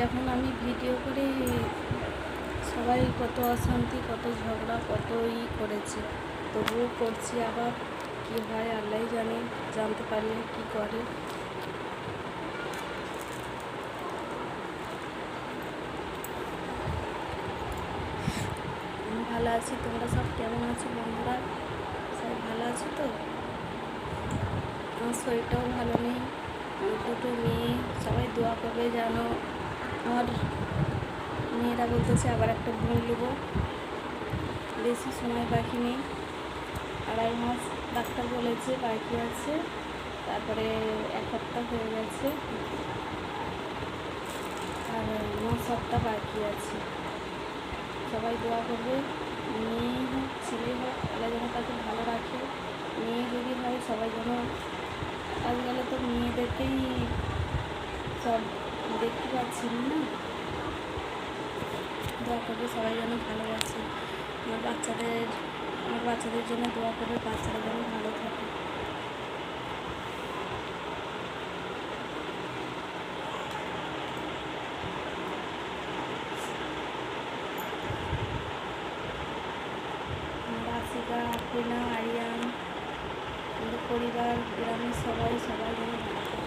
যখন আমি ভিডিও করে সবাই কত অশান্তি, কত ঝগড়া, কত করেছে, তবুও করছি। আবার কী হয় আল্লাহই জানে, জানতে পারলে কি করে। আমি ভালো আছি, তোমরা সব কেমন আছো বন্ধুরা? সবাই ভালো আছো তো? আমার শরীরটাও ভালো নেই। দুটো মেয়ে, সবাই দোয়া করবে যেন। আমার মেয়েরা বলতেছে আবার একটা বোন নেবো, বেশি সময় বাকি নেই, 2.5 মাস ডাক্তার বলেছে বাকি আছে, তারপরে 1 সপ্তাহ হয়ে গেছে, আর 9 সপ্তাহ বাকি আছে। সবাই দোয়া করবে, মেয়ে হোক ছেলে হোক, আল্লাহ যেন তাকে ভালো রাখে। মেয়ে যদি হয় সবাই যেন, আজকালে তো মেয়েদেরকেই সব দেখতে পাচ্ছি না। দোয়া করবে সবাই যেন ভালোবাসে। আমার বাচ্চাদের জন্য দোয়া করবে, বাচ্চারা যেন ভালো থাকে। আশিকা, আফরিনা, আরিয়ান, আমাদের পরিবার, গ্রামের সবাই যেন ভালো থাকে।